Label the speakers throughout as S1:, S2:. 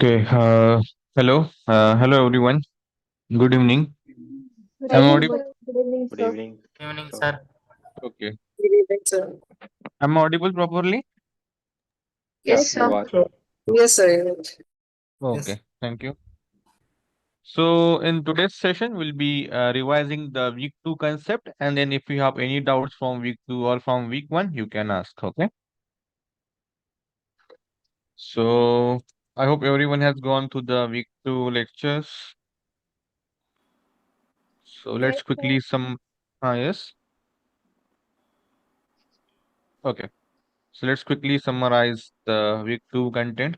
S1: Okay. Hello everyone. Good evening.
S2: Good
S1: I'm
S2: evening,
S1: audible.
S2: sir. Good evening,
S3: Good
S2: sir.
S3: evening.
S4: Evening,
S3: So,
S4: sir.
S1: Okay.
S2: Good evening, sir.
S1: I'm audible properly.
S3: yeah,
S2: Yes,
S3: you
S2: sir.
S3: are.
S2: Yes, sir. Yes.
S1: Okay. Thank you. So in today's session, we'll be revising the week two concept, and then if you have any doubts from week two or from week one, you can ask. Okay. So I hope everyone has gone to the week two lectures. So
S2: Yes,
S1: let's
S2: sir.
S1: quickly some. Yes. Okay. So let's quickly summarize the week two content.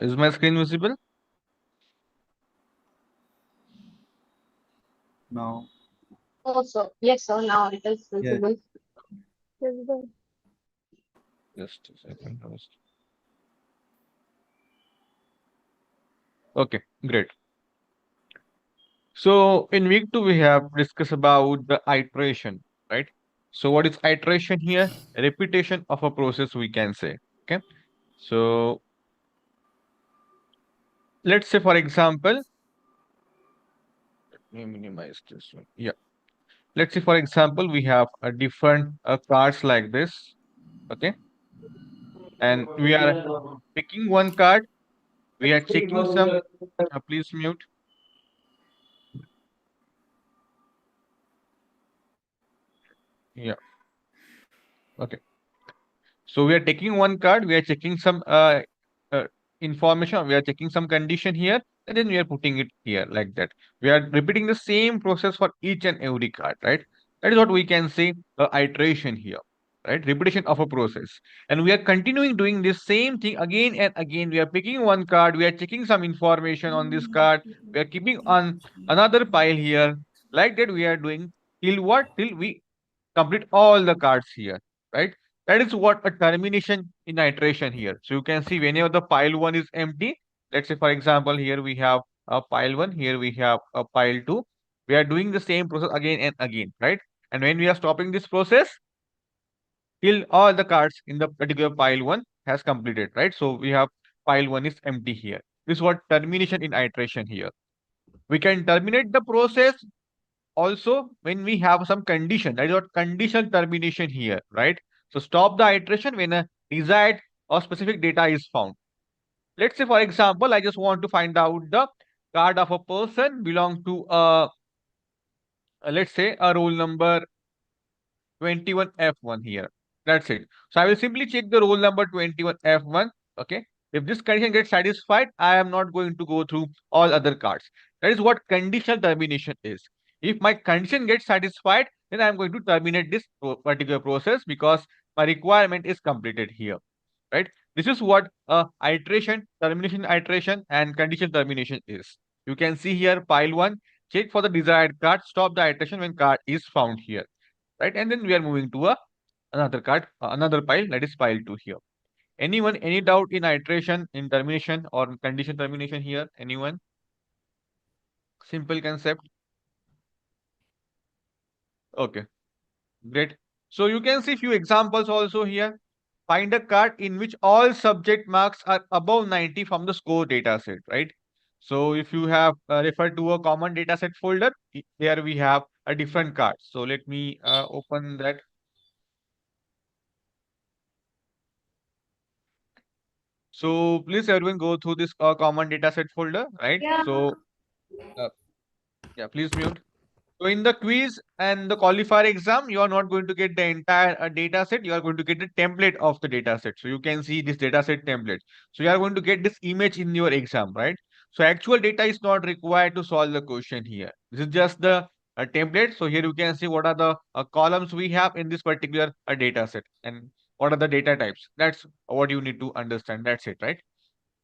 S1: Is my screen visible?
S3: Now,
S2: Also, yes, sir. Now it is
S3: yeah,
S2: visible. Yes, sir.
S1: Just a second. Okay, great. So in week two, we have discussed about the iteration, right? So what is iteration here? Repetition of a process, we can say. Okay. So let's say, for example, let me minimize this one. Yeah. Let's say, for example, we have a different cards like this. Okay. And we are picking one card. We are checking some. Please mute. Yeah. Okay. So we are taking one card, we are checking some uh, information, we are checking some condition here, and then we are putting it here like that. We are repeating the same process for each and every card, right? That is what we can say iteration here, right? Repetition of a process. And we are continuing doing this same thing again and again. We are picking one card, we are checking some information on this card, we are keeping on another pile here. Like that, we are doing till what? Till we complete all the cards here, right? That is what a termination in iteration here. So you can see whenever the pile one is empty, let's say for example, here we have a pile one, here we have a pile two. We are doing the same process again and again, right? And when we are stopping this process, till all the cards in the particular pile one has completed, right? So we have pile one is empty here. This is what termination in iteration here. We can terminate the process also when we have some condition. That is what conditional termination here, right? So stop the iteration when a desired or specific data is found. Let's say, for example, I just want to find out the card of a person belong to let's say a roll number 21F1 here. That's it. So I will simply check the roll number 21F1. Okay. If this condition gets satisfied, I am not going to go through all other cards. That is what conditional termination is. If my condition gets satisfied, then I am going to terminate this particular process because my requirement is completed here. Right. This is what iteration, termination iteration, and condition termination is. You can see here pile one, check for the desired card, stop the iteration when card is found here, right? And then we are moving to another card, another pile, that is pile 2 here. Anyone, any doubt in iteration, in termination or condition termination here? Anyone? Simple concept. Okay, great. So you can see few examples also here. Find a card in which all subject marks are above 90 from the score data set, right? So if you have referred to a common data set folder, here we have a different card. So let me open that. So please everyone go through this common data set folder, right?
S2: Yeah.
S1: So uh, yeah, please mute. So in the quiz and the qualifier exam, you are not going to get the entire data set. You are going to get the template of the data set. So you can see this data set template. So you are going to get this image in your exam, right? So actual data is not required to solve the question here. This is just the template. So here you can see what are the columns we have in this particular data set and what are the data types. That's what you need to understand. That's it, right?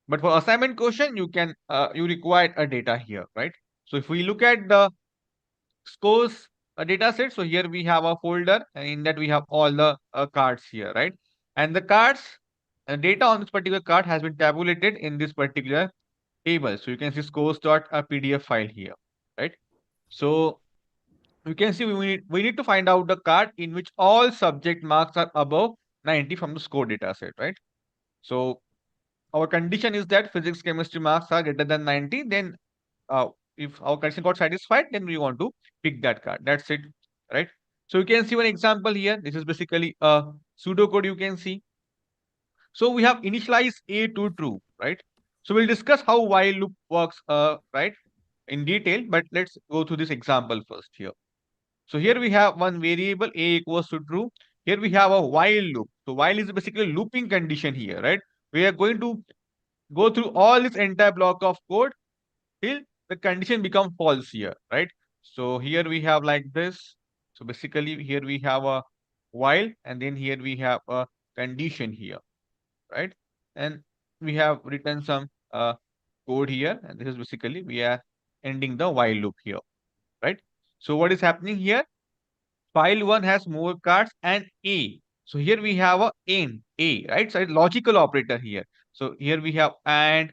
S1: But for assignment question, you can you require a data here, right? So if we look at the scores data set, so here we have a folder, and in that we have all the cards here, right? And the cards data on this particular card has been tabulated in this particular table. So you can see scores dot a PDF file here, right? So you can see we need to find out the card in which all subject marks are above 90 from the score data set, right? So our condition is that physics, chemistry marks are greater than 90, then if our condition got satisfied, then we want to pick that card. That's it, right? So you can see one example here. This is basically a pseudocode you can see. So we have initialized A to true, right? So we'll discuss how while loop works, right, in detail, but let's go through this example first here. So here we have one variable A equals to true. Here we have a while loop. So while is basically a looping condition here, right? We are going to go through all this entire block of code till the condition become false here, right? So here we have like this. So basically here we have a while, and then here we have a condition here, right? And we have written some code here, and this is basically we are ending the while loop here, right? So what is happening here? File 1 has more cards and A. So here we have a AND, A, right? So it's logical operator here. So here we have AND,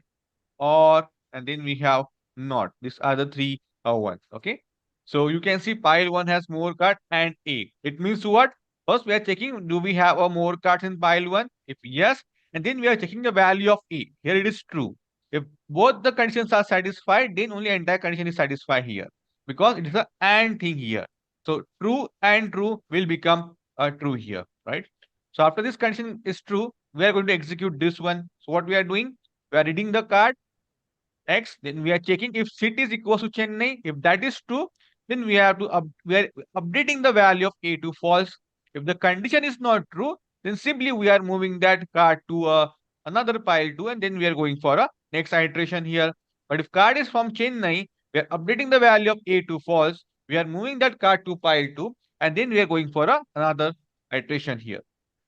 S1: OR, and then we have NOT. These are the three ones, okay? So you can see pile 1 has more card and A. It means what? First we are checking, do we have a more cards in pile 1? If yes, and then we are checking the value of A. Here it is true. If both the conditions are satisfied, then only entire condition is satisfied here, because it is a AND thing here. So true and true will become true here, right? So after this condition is true, we are going to execute this one. So what we are doing? We are reading the card X, then we are checking if city is equals to Chennai. If that is true, then we have to we are updating the value of A to false. If the condition is not true, then simply we are moving that card to another pile 2, and then we are going for a next iteration here. But if card is from Chennai, we are updating the value of A to false. We are moving that card to pile 2, and then we are going for another iteration here.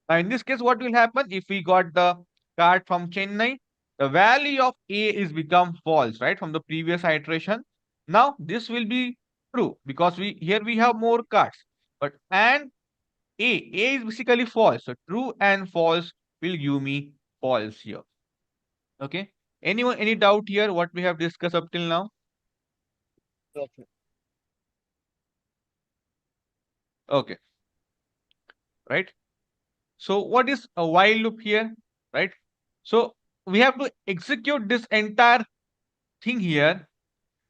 S1: Now, in this case, what will happen if we got the card from Chennai? The value of A is become false, right? From the previous iteration. Now, this will be true because we here we have more cards. But and A is basically false. So true and false will give me false here. Okay. Anyone, any doubt here? What we have discussed up till now?
S3: Okay.
S1: Okay. Right. So what is a while loop here? Right. So we have to execute this entire thing here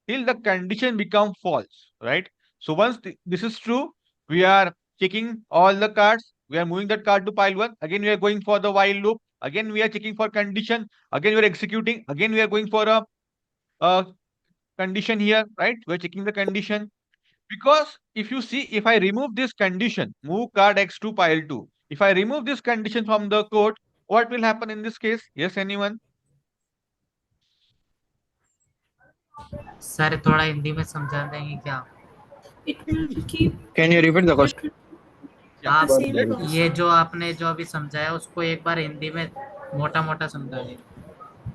S1: till the condition become false, right? So once this is true, we are checking all the cards. We are moving that card to pile 1. Again, we are going for the while loop. Again, we are checking for condition. Again, we are executing. Again, we are going for a condition here, right? We are checking the condition. Because if you see, if I remove this condition, move card X to pile 2. If I remove this condition from the code, what will happen in this case? Yes, anyone?
S4: Sir थोड़ा हिंदी में समझा देंगे क्या?
S3: Can you repeat the question?
S4: आप
S1: Let-
S4: ये जो आपने जो अभी समझाया उसको एक बार हिंदी में मोटा मोटा समझाइए।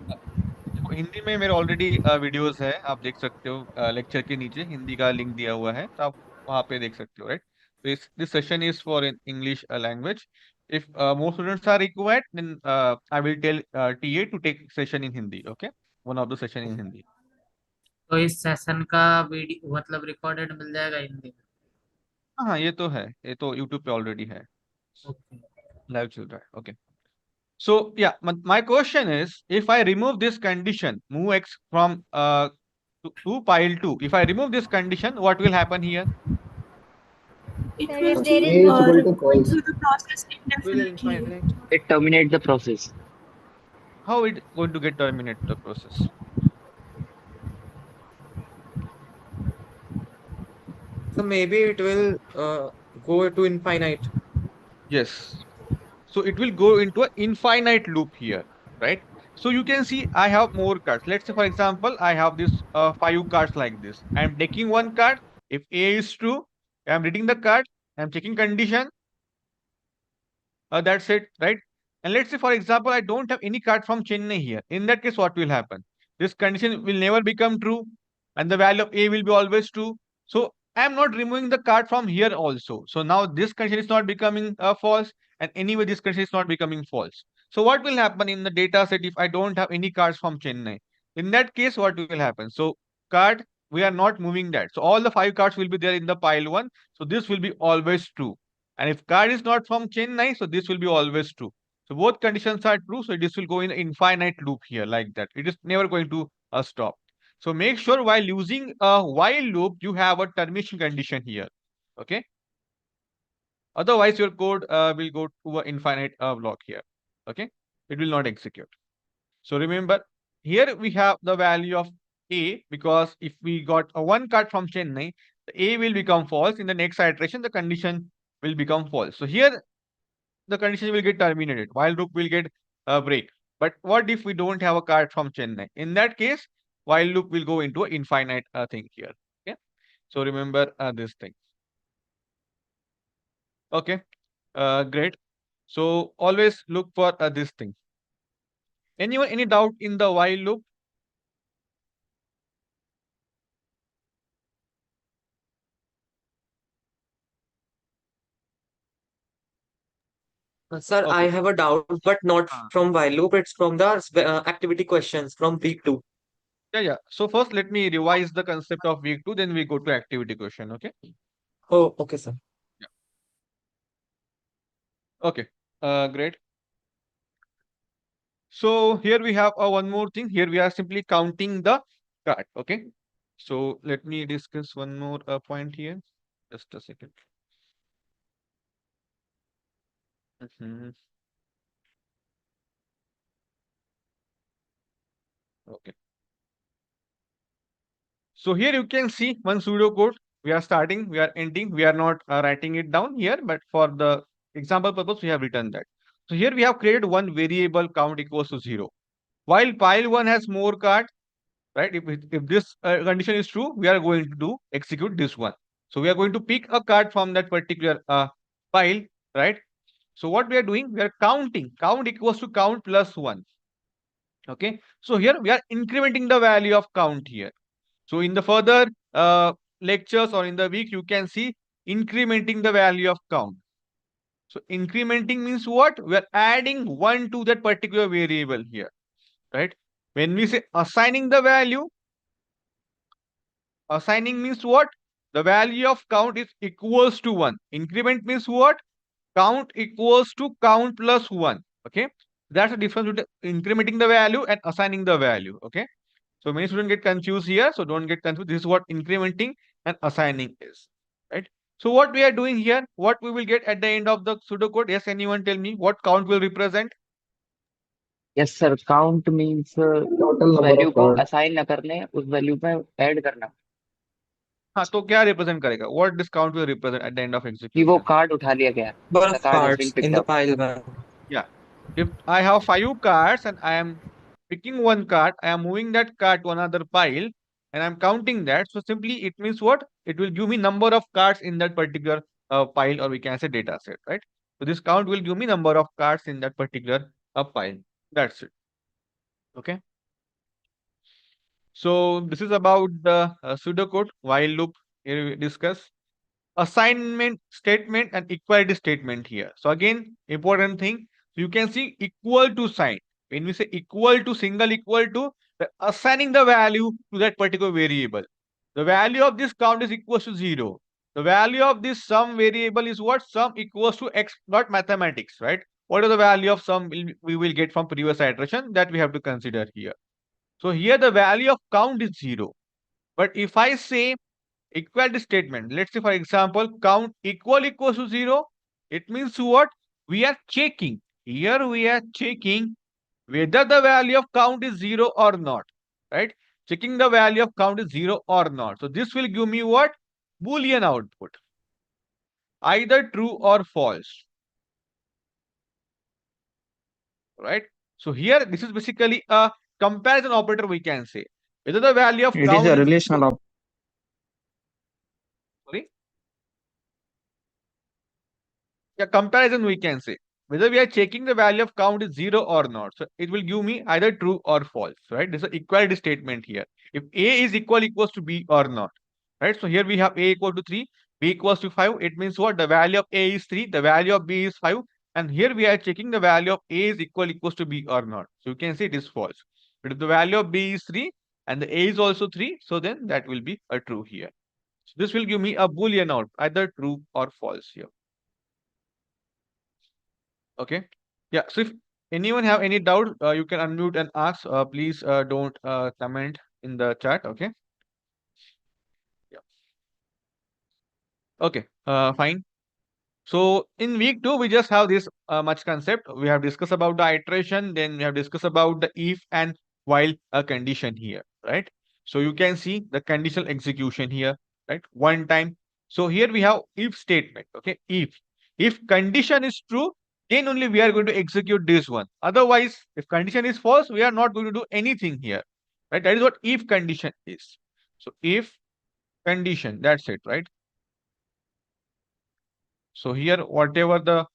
S1: देखो, हिंदी में मेरे ऑलरेडी वीडियोस है, आप देख सकते हो लेक्चर के नीचे हिंदी का लिंक दिया हुआ है, तो आप वहाँ पे देख सकते हो, राइट? तो this session is for in English language. If more students are required, then I will tell TA to take session in Hindi. Okay, one of the session in Hindi.
S4: तो इस सेशन का video मतलब recorded मिल जाएगा हिंदी में?
S1: हाँ, ये तो है, ये तो YouTube पे ऑलरेडी है,
S4: ओके।
S1: लाइव चल रहा है. Okay. So yeah, my question is, if I remove this condition, move X from to pile 2. If I remove this condition, what will happen here?
S5: It
S2: There
S5: will
S2: is
S5: there
S2: A
S5: is
S2: is equal to
S5: going
S2: false.
S5: through the process
S3: Will
S5: indefinitely.
S3: infinite.
S6: It terminate the process.
S1: How it going to get terminate the process?
S3: So maybe it will go to infinite.
S1: Yes. So it will go into an infinite loop here, right? So you can see I have more cards. Let's say, for example, I have this 5 cards like this. I'm taking one card. If A is true, I'm reading the card. I'm checking condition. That's it, right? And let's say, for example, I don't have any card from Chennai here. In that case, what will happen? This condition will never become true, and the value of A will be always true. So I am not removing the card from here also. So now this condition is not becoming false, and anyway, this condition is not becoming false. So what will happen in the data set if I don't have any cards from Chennai? In that case, what will happen? So card, we are not moving that. So all the 5 cards will be there in the pile 1. So this will be always true. And if card is not from Chennai, so this will be always true. So both conditions are true. So this will go in an infinite loop here like that. It is never going to stop. So make sure while using a while loop, you have a termination condition here. Okay. Otherwise, your code will go to an infinite block here. Okay. It will not execute. So remember, here we have the value of A, because if we got a one card from Chennai, the A will become false. In the next iteration, the condition will become false. So here the condition will get terminated. While loop will get a break. But what if we don't have a card from Chennai? In that case, while loop will go into an infinite thing here. Okay. So remember this thing. Okay. Great. So always look for this thing. Anyone, any doubt in the while loop?
S3: Sir, I
S1: Okay.
S3: have a doubt, but not
S1: Ah.
S3: from while loop. It's from the activity questions from week 2.
S1: Yeah. So first, let me revise the concept of week 2, then we go to activity question. Okay.
S3: Oh, okay, sir.
S1: Yeah. Okay. Great. So here we have one more thing. Here we are simply counting the card. Okay. So let me discuss one more point here. Just a second. Mhm. Okay. So here you can see one pseudocode. We are starting, we are ending. We are not writing it down here, but for the example purpose, we have written that. So here we have created one variable count equals to 0. While pile 1 has more cards, right? If this condition is true, we are going to do execute this one. So we are going to pick a card from that particular pile, right? So what we are doing, we are counting. Count equals to count plus 1. Okay. So here we are incrementing the value of count here. So in the further lectures or in the week, you can see incrementing the value of count. So incrementing means what? We are adding 1 to that particular variable here, right? When we say assigning the value, assigning means what? The value of count is equals to 1. Increment means what? Count equals to count plus 1. Okay. That's the difference between incrementing the value and assigning the value. Okay. So many students get confused here. So don't get confused. This is what incrementing and assigning is. Right. So what we are doing here, what we will get at the end of the pseudocode. Yes, anyone tell me what count will represent?
S6: Yes sir count means
S2: Total
S6: उस
S2: number
S6: value
S2: of
S6: को
S2: cards.
S6: Assign न करने उस value पे add करना
S1: हाँ, तो क्या रिप्रेजेंट करेगा? What this count will represent at the end of
S6: कि वो
S1: execution?
S6: कार्ड उठा लिया गया
S3: Number
S6: the
S3: of
S6: card has been
S3: cards in
S6: picked
S3: the
S6: up
S3: pile 1.
S1: Yeah. If I have 5 cards and I am picking one card, I am moving that card to another pile and I'm counting that. So simply it means what? It will give me number of cards in that particular pile, or we can say data set, right? So this count will give me number of cards in that particular pile. That's it. Okay. So this is about the pseudocode while loop. Here we discuss assignment statement and equality statement here. So again, important thing, you can see equal to sign. When we say equal to, single equal to, we're assigning the value to that particular variable. The value of this count is equals to 0. The value of this sum variable is what? Sum equals to x, not mathematics, right? What is the value of sum we will get from previous iteration that we have to consider here. So here the value of count is 0. But if I say equality statement, let's say for example, count equals to 0, it means what? We are checking. Here we are checking whether the value of count is 0 or not, right? Checking the value of count is 0 or not. So this will give me what? Boolean output. Either true or false, right? So here, this is basically a comparison operator, we can say. Whether the value of
S2: It is
S1: count
S2: a
S1: is
S2: relational operator.
S1: sorry, yeah, comparison we can say. Whether we are checking the value of count is 0 or not. So it will give me either true or false, right? This is an equality statement here. If A is equals to B or not, right? So here we have A equal to 3, B equals to 5. It means what? The value of A is 3, the value of B is 5. And here we are checking the value of A is equals to B or not. So you can say it is false. But if the value of B is 3 and the A is also 3, so then that will be a true here. So this will give me a Boolean out, either true or false here. Okay. Yeah. So if anyone have any doubt, you can unmute and ask. Please don't comment in the chat. Okay. Yeah. Okay. Fine. So in week 2, we just have this much concept. We have discussed about the iteration, then we have discussed about the if and while a condition here, right? So you can see the conditional execution here, right? One time. So here we have if statement, okay? If condition is true, then only we are going to execute this one. Otherwise, if condition is false, we are not going to do anything here, right? That is what if condition is. So if condition, that's it, right? So here, whatever the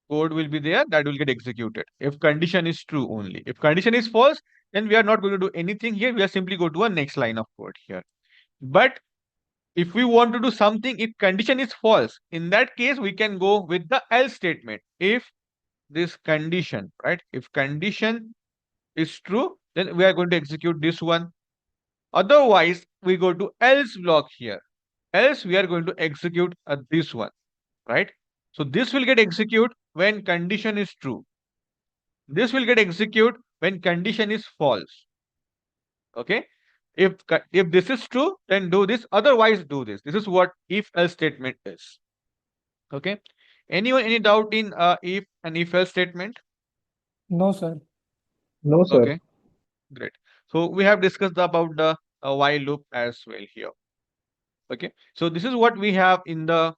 S1: code will be there that will get executed if condition is true only. If condition is false, then we are not going to do anything here. We are simply go to a next line of code here. But if we want to do something, if condition is false, in that case, we can go with the else statement. If this condition, right? If condition is true, then we are going to execute this one. Otherwise, we go to else block here. Else we are going to execute this one, right? So this will get execute when condition is true. This will get execute when condition is false. Okay. If this is true, then do this. Otherwise, do this. This is what if else statement is. Okay. Anyone any doubt in if and if else statement?
S7: No, sir.
S8: No, sir.
S1: Okay. Great. So we have discussed about the while loop as well here. Okay. So this is what we have in the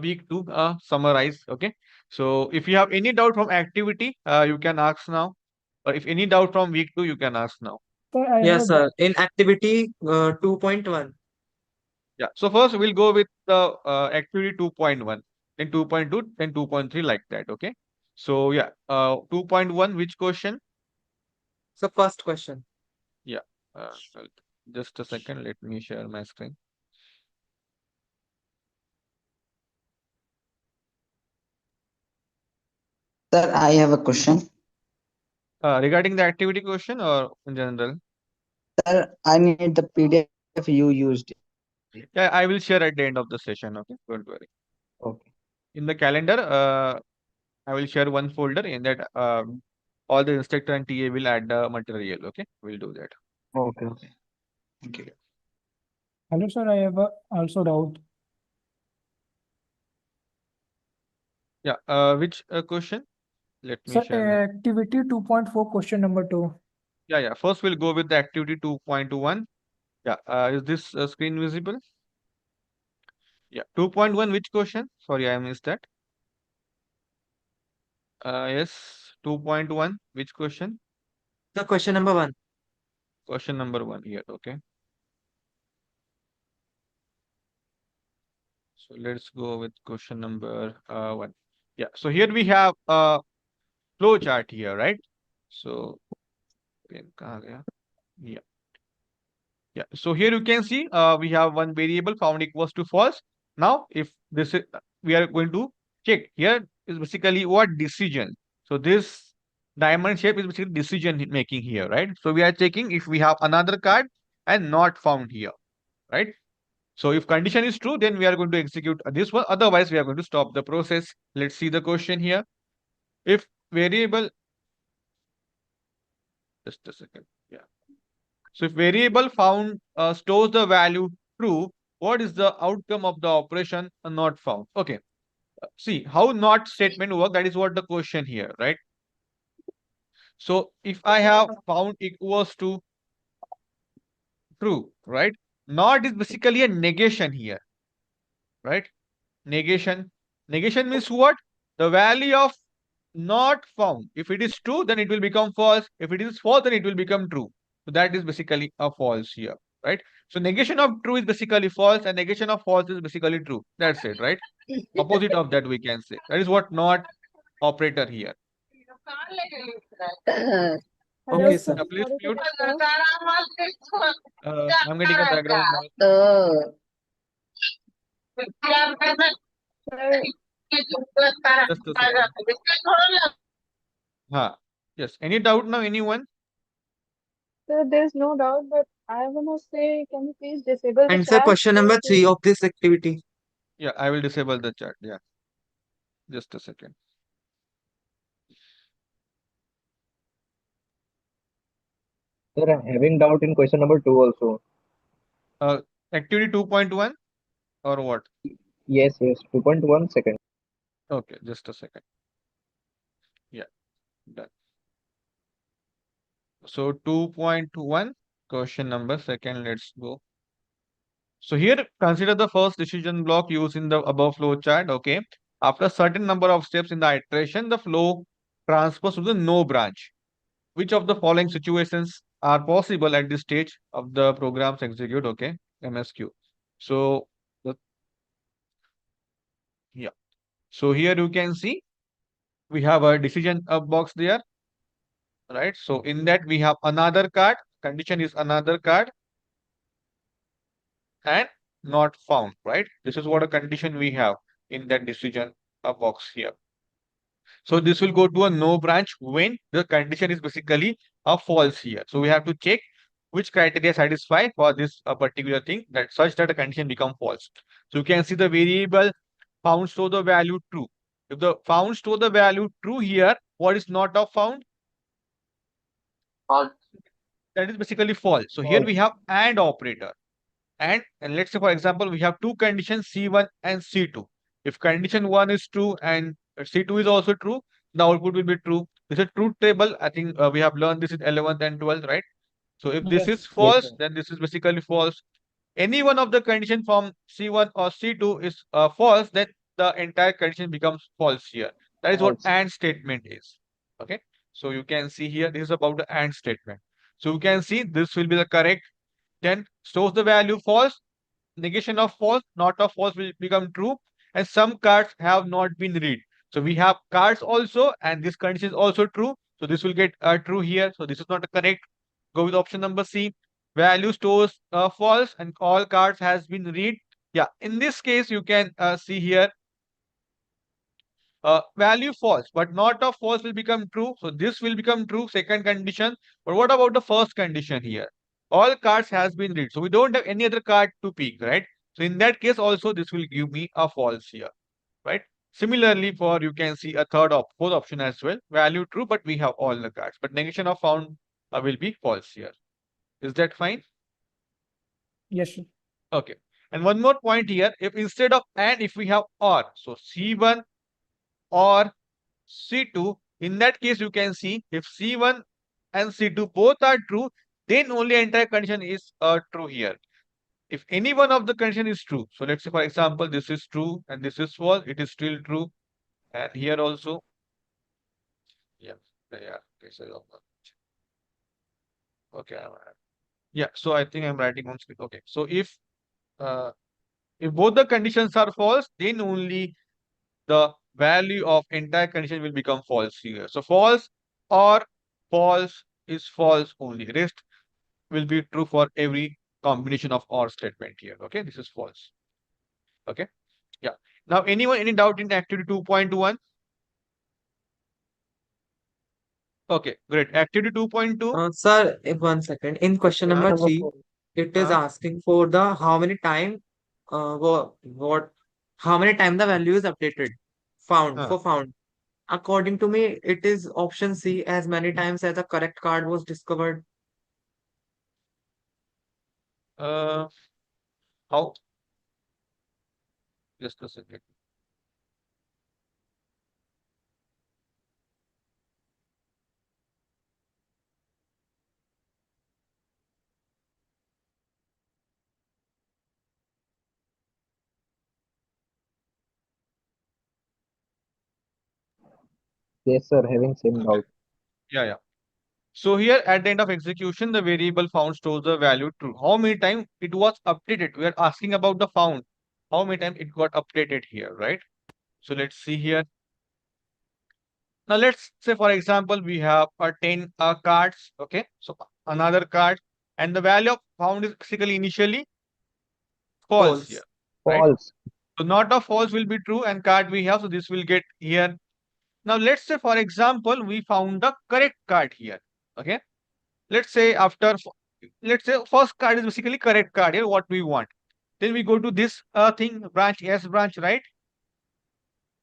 S1: week 2 summarize. Okay. So if you have any doubt from activity, you can ask now. Or if any doubt from week 2, you can ask now.
S7: Sir, I have
S3: Yes,
S7: a
S3: sir. In activity 2.1.
S1: Yeah. So first we'll go with the activity 2.1, then 2.2, then 2.3 like that. Okay. So yeah, 2.1, which question?
S3: So first question.
S1: Yeah. Well, just a second. Let me share my screen.
S9: Sir, I have a question.
S1: Regarding the activity question or in general?
S9: Sir, I need the PDF you used.
S1: Yeah, I will share at the end of the session. Okay. Don't worry.
S9: Okay.
S1: In the calendar, I will share one folder in that all the instructor and TA will add the material. Okay. We'll do that.
S9: Okay. Okay. Thank you.
S7: hello, sir. I have a also doubt.
S1: Yeah. Which question? Let me
S7: Sir,
S1: share. My...
S7: activity 2.4, question number 2.
S1: Yeah, yeah. First, we'll go with the activity 2.1. Yeah. Is this screen visible? Yeah. 2.1, which question? Sorry, I missed that. Yes. 2.1, which question?
S3: The question number 1.
S1: Question number 1 here. Okay. So let's go with question number 1. Yeah. So here we have a flow chart here, right? So, pen kahan gaya? Yeah. Yeah. So here you can see we have one variable found equals to false. Now, if this is, we are going to check here is basically what decision. So this diamond shape is basically decision making here, right? So we are checking if we have another card and not found here, right? So if condition is true, then we are going to execute this one. Otherwise, we are going to stop the process. Let's see the question here. If variable, just a second. Yeah. So if variable found stores the value true, what is the outcome of the operation not found? Okay. See how not statement work. That is what the question here, right? So if I have found equals to true, right? Not is basically a negation here, right? Negation. Negation means what? The value of not found. If it is true, then it will become false. If it is false, then it will become true. So that is basically a false here, right? So negation of true is basically false and negation of false is basically true. That's it, right? Opposite of that we can say. That is what not operator here.
S2: Hello,
S3: Okay,
S2: sir.
S3: sir.
S1: Please
S2: Sorry to
S1: mute.
S2: disturb.
S1: I'm getting a background noise.
S2: Oh, sir,
S1: Just a second. Yes. Any doubt now, anyone?
S2: sir, there's no doubt, but I wanna say, can you please disable the
S3: Answer
S2: chat?
S3: question number 3 of this activity.
S1: Yeah, I will disable the chat. Yeah. Just a second.
S8: Sir, I'm having doubt in question number 2 also.
S1: Activity 2.1 or what?
S8: Yes, 2.1 second.
S1: Okay, just a second. Yeah, done. So 2.1, question number second, let's go. So here, consider the first decision block used in the above flow chart. Okay. After a certain number of steps in the iteration, the flow transfers to the no branch. Which of the following situations are possible at this stage of the program's execute? Okay, MSQ. So, yeah. So here you can see we have a decision box there, right? So in that we have another card. Condition is another card and not found, right? This is what a condition we have in that decision box here. So this will go to a no branch when the condition is basically a false here. So we have to check which criteria satisfy for this particular thing that such that a condition become false. So you can see the variable found store the value true. If the found store the value true here, what is not of found?
S6: False.
S1: That is basically false. So here we
S8: False.
S1: have AND operator. And let's say, for example, we have two conditions C1 and C2. If condition 1 is true and C2 is also true, the output will be true. This is a truth table. I think we have learned this in 11th and 12th, right? So if this is
S7: Yes.
S8: Yes,
S1: false,
S8: sir.
S1: then this is basically false. Any one of the condition from C1 or C2 is false, then the entire condition becomes false here. That is what
S8: False.
S1: AND statement is. Okay. So you can see here, this is about the AND statement. So you can see this will be the correct. Then stores the value false, negation of false, not of false will become true, and some cards have not been read. So we have cards also, and this condition is also true. So this will get true here. So this is not correct. Go with option number C. Value stores false, and all cards has been read. Yeah, in this case, you can see here value false, but not of false will become true. So this will become true, second condition. But what about the first condition here? All cards has been read. So we don't have any other card to pick, right? So in that case also, this will give me a false here, right? Similarly, for you can see a fourth option as well. Value true, but we have all the cards. But negation of found will be false here. Is that fine?
S7: Yes, sir.
S1: Okay. And one more point here. If instead of and, if we have or, so C1 or C2, in that case, you can see if C1 and C2 both are true, then only entire condition is true here. If any one of the condition is true, so let's say, for example, this is true and this is false, it is still true. And here also, yeah, yeah, okay, so, okay, yeah, so I think I'm writing on screen. Okay, so uh, if both the conditions are false, then only the value of entire condition will become false here. So false or false is false only. Rest will be true for every combination of or statement here. Okay, this is false. Okay, yeah. Now, anyone, any doubt in activity 2.1? Okay, great. Activity 2.2.
S3: Sir, if 1 second. In question
S1: Huh?
S3: number
S8: Number
S3: 3,
S8: 4.
S3: it is
S1: Huh?
S3: asking for the how many time how many time the value is updated
S1: Huh.
S3: for found. According to me, it is option C, as many times as the correct card was discovered.
S1: Uh, how? Just a second.
S8: Yes, sir. Having same
S1: Okay.
S8: doubt.
S1: Yeah, yeah. So here at the end of execution, the variable found stores the value true. How many times it was updated? We are asking about the found. How many times it got updated here, right? So let's see here. Now let's say, for example, we have 10 cards. Okay, so another card, and the value of found is basically initially false here,
S3: False.
S1: right?
S8: False.
S1: So not of false will be true, and card we have, so this will get here. Now let's say, for example, we found the correct card here. Okay, let's say let's say first card is basically correct card here, what we want. Then we go to this thing, branch S branch, right?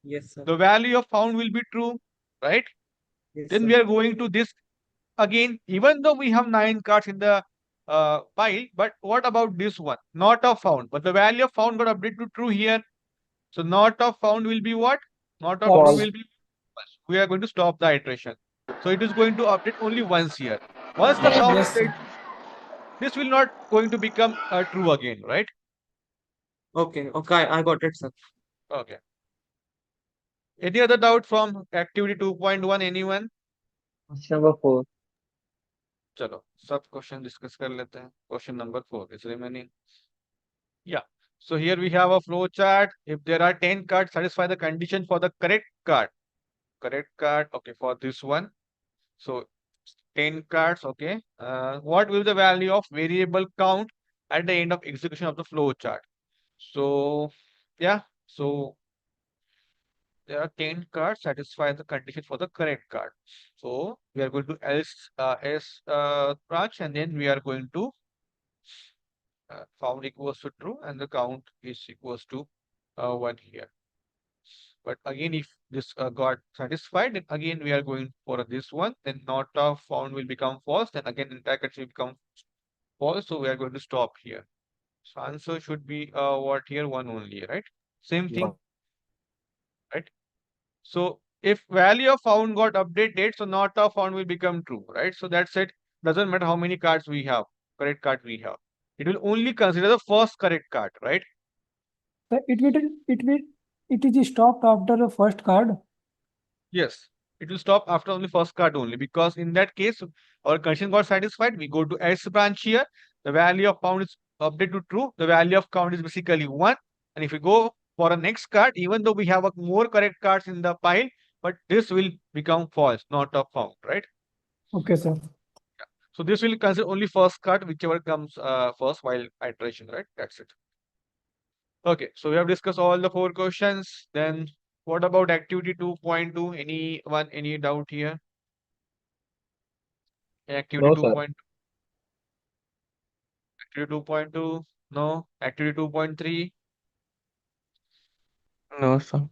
S3: Yes, sir.
S1: The value of found will be true, right?
S3: Yes,
S1: Then
S3: sir.
S1: we are going to this again, even though we have 9 cards in the pile, but what about this one? Not of found, but the value of found got updated to true here. So not of found will be what? Not of true
S7: False.
S1: will be false. We are going to stop the iteration. So it is going to update only once here. Once the found
S7: Yes, sir.
S1: state, this will not going to become true again, right?
S3: Okay, okay, I got it, sir.
S1: Okay. Any other doubt from activity 2.1? Anyone?
S6: Question number 4.
S1: चलो सब question discuss कर लेते हैं. Question number 4 is remaining. Yeah. So here we have a flow chart. If there are 10 cards, satisfy the condition for the correct card. Correct card. Okay, for this one. So 10 cards. Okay. What will be the value of variable count at the end of execution of the flow chart? So yeah. So there are 10 cards, satisfy the condition for the correct card. So we are going to else branch, and then we are going to found equals to true and the count is equals to 1 here. But again, if this got satisfied, then again we are going for this one, then not of found will become false, then again entire condition will become false, so we are going to stop here. So answer should be what here, 1 only, right? Same thing, right? So if value of found got updated, so not of found will become true, right? So that's it. Doesn't matter how many cards we have, correct card we have. It will only consider the first correct card, right?
S7: Sir, it is stopped after the first card.
S1: Yes, it will stop after only first card only, because in that case our condition got satisfied. We go to S branch here. The value of pound is updated to true. The value of count is basically 1. And if we go for a next card, even though we have a more correct cards in the pile, but this will become false, not a found, right?
S7: Okay, sir.
S1: So this will consider only first card, whichever comes first while iteration, right? That's it. Okay, so we have discussed all the 4 questions. Then what about activity 2.2? Anyone, any doubt here? Activity
S8: No,
S1: 2.
S8: sir.
S1: Activity 2.2? No. Activity 2.3?
S9: No, sir.
S8: No,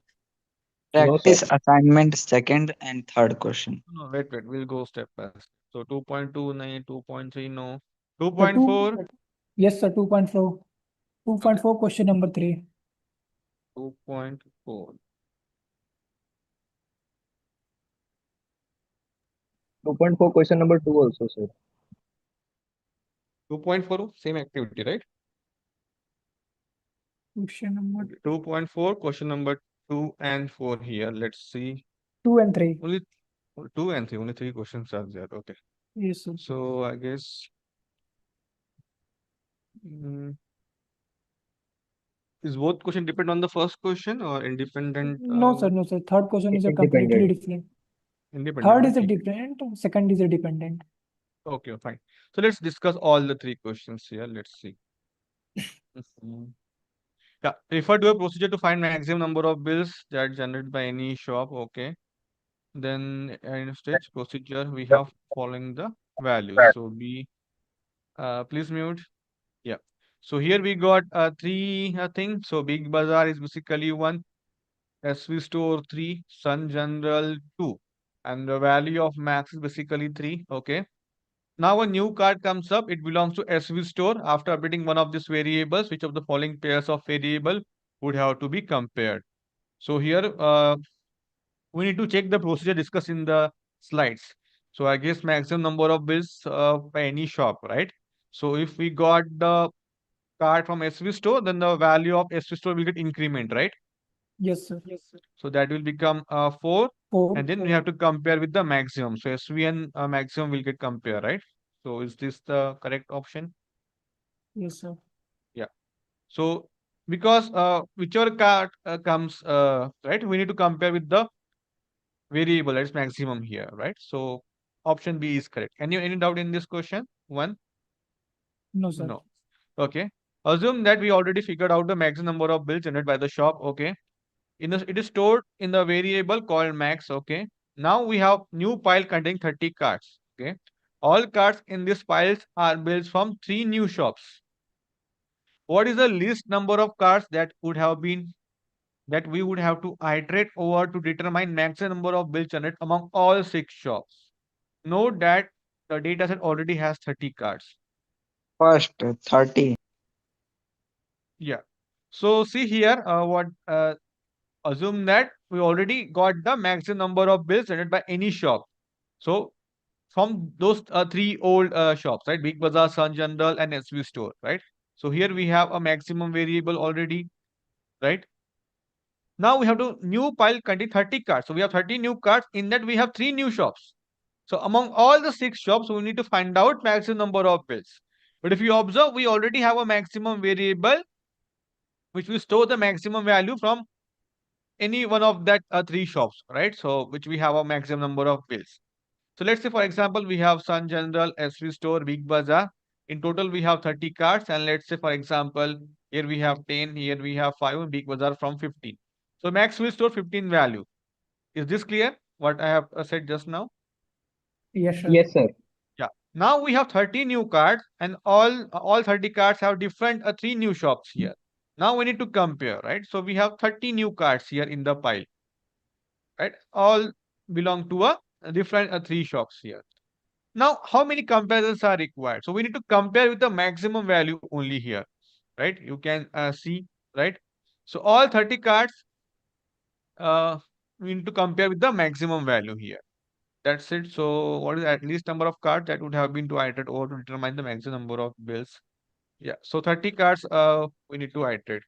S8: sir.
S9: Practice assignment second and third question.
S1: No, wait. We'll go step by step. So 2.2, no. 2.3, no.
S7: The
S1: 2.4?
S7: yes, sir. 2.4. 2.4 question number 3.
S1: 2.4.
S8: 2.4 question number 2 also, sir.
S1: 2.4, same activity, right?
S7: Question number
S1: 2.4, question number 2 and 4 here. Let's see.
S7: 2 and 3.
S1: Only 2 and 3, only 3 questions are there. Okay.
S7: Yes, sir.
S1: So I guess is both question depend on the first question or independent?
S7: No, sir. No, sir. Third question is a completely
S8: Independent.
S7: different.
S1: Independent.
S7: Third is a
S1: Okay.
S7: different. Second is a dependent.
S1: Okay, fine. So let's discuss all the 3 questions here. Let's see. Yeah, refer to a procedure to find maximum number of bills that generated by any shop. Okay. Then in stage procedure, we have following the values. So B, please mute. Yeah. So here we got 3 things. So Big Bazaar is basically 1, SV Store 3, Sun General 2, and the value of max is basically 3. Okay. Now a new card comes up. It belongs to SV Store. After updating one of these variables, which of the following pairs of variable would have to be compared? So here we need to check the procedure discussed in the slides. So I guess maximum number of bills by any shop, right? So if we got the card from SV Store, then the value of SV Store will get increment, right?
S7: Yes, sir.
S1: So that will become 4.
S7: 4.
S1: And then we have to compare with the maximum. So SV and maximum will get compared, right? So is this the correct option?
S7: Yes, sir.
S1: Yeah. So because whichever card comes, right, we need to compare with the variable that is maximum here, right? So option B is correct. Any doubt in this question? 1?
S7: No, sir.
S1: No. Okay. Assume that we already figured out the maximum number of bills generated by the shop. Okay. It is stored in the variable called max. Okay. Now we have new pile containing 30 cards. Okay. All cards in this piles are bills from 3 new shops. What is the least number of cards that would have been that we would have to iterate over to determine maximum number of bills generated among all 6 shops? Note that the data set already has 30 cards?
S9: First, 30.
S1: Yeah. So see here, assume that we already got the maximum number of bills generated by any shop. So from those three old shops, right? Big Bazaar, Sun General, and SV Store, right? So here we have a maximum variable already, right? Now we have to new pile contain 30 cards. So we have 30 new cards. In that we have three new shops. So among all the 6 shops, we need to find out maximum number of bills. But if you observe, we already have a maximum variable which will store the maximum value from any one of that three shops, right? So which we have a maximum number of bills. So let's say, for example, we have Sun General, SV Store, Big Bazaar. In total, we have 30 cards. And let's say, for example, here we have 10, here we have 5, and Big Bazaar from 15. So max will store 15 value. Is this clear? What I have said just now?
S7: Yes, sir.
S8: Yes, sir.
S1: Yeah. Now we have 30 new cards, and all 30 cards have different three new shops here. Now we need to compare, right? So we have 30 new cards here in the pile, right? All belong to a different three shops here. Now, how many comparisons are required? So we need to compare with the maximum value only here, right? You can see, right? So all 30 cards, we need to compare with the maximum value here. That's it. So what is at least number of cards that would have been to iterate over to determine the maximum number of bills? Yeah. So 30 cards, we need to iterate,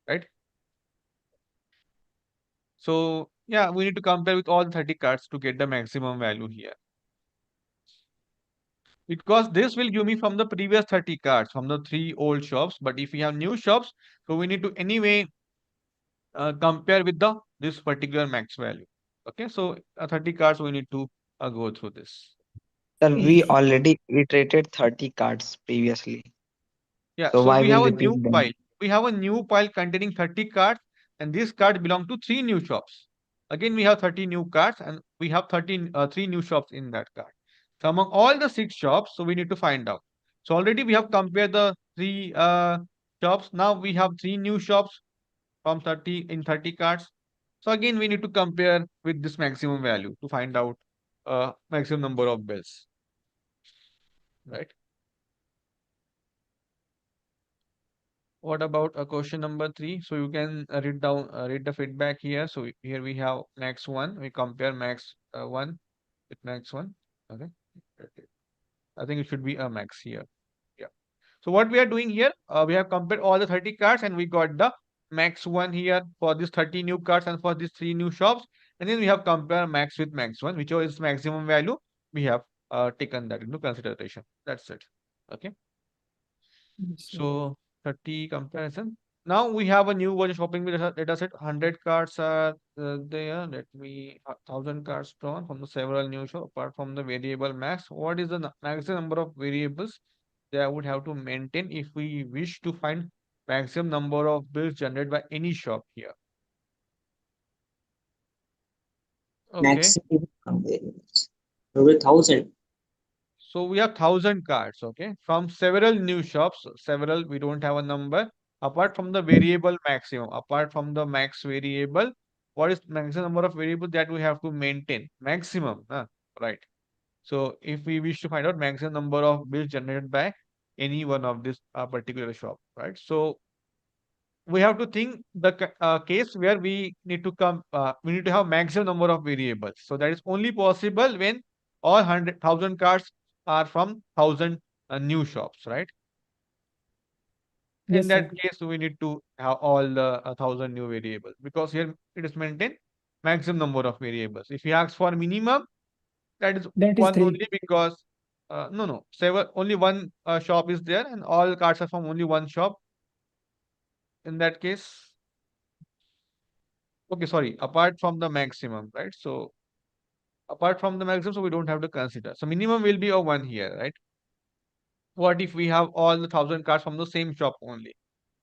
S1: right? So yeah, we need to compare with all 30 cards to get the maximum value here. Because this will give me from the previous 30 cards from the three old shops. But if we have new shops, so we need to anyway compare with the this particular max value. Okay, so 30 cards we need to go through this.
S9: Sir, we
S7: Yes.
S9: already iterated 30 cards previously.
S1: Yeah,
S9: So
S1: so
S9: why
S1: we
S9: will
S1: have a
S9: repeat
S1: new
S9: them?
S1: pile. We have a new pile containing 30 cards, and this card belong to three new shops. Again, we have 30 new cards, and we have three new shops in that card. So among all the 6 shops, so we need to find out. So already we have compared the three shops. Now we have three new shops from 30 in 30 cards. So again, we need to compare with this maximum value to find out maximum number of bills, right? What about question number 3? So you can read the feedback here. So here we have max 1. We compare max 1 with max 1. Okay. I think it should be a max here. Yeah. So what we are doing here, we have compared all the 30 cards and we got the max 1 here for these 30 new cards and for these 3 new shops. And then we have compare max with max 1, whichever is maximum value, we have taken that into consideration. That's it. Okay.
S7: Yes, sir.
S1: So 30 comparison. Now we have a new version shopping with data set. 100 cards are there. Let me 1000 cards drawn from the several new shop. Apart from the variable max, what is the maximum number of variables that I would have to maintain if we wish to find maximum number of bills generated by any shop here? Okay.
S5: Maximum variables. Over 1,000.
S1: So we have 1000 cards, okay, from several new shops, several, we don't have a number. Apart from the variable maximum, apart from the max variable, what is maximum number of variables that we have to maintain? Maximum, right? So if we wish to find out maximum number of bills generated by any one of this particular shop, right? So we have to think the case where we need to have maximum number of variables. So that is only possible when all 100,000 cards are from 1,000 new shops, right? In
S7: Yes,
S1: that
S7: sir.
S1: case, we need to have all the 1,000 new variables because here it is maintained maximum number of variables. If you ask for minimum, that is
S7: That is
S1: one
S7: 3.
S1: only because no, only one shop is there and all cards are from only one shop. In that case, okay, sorry, apart from the maximum, right? So apart from the maximum, so we don't have to consider. So minimum will be a 1 here, right? What if we have all the 1,000 cards from the same shop only?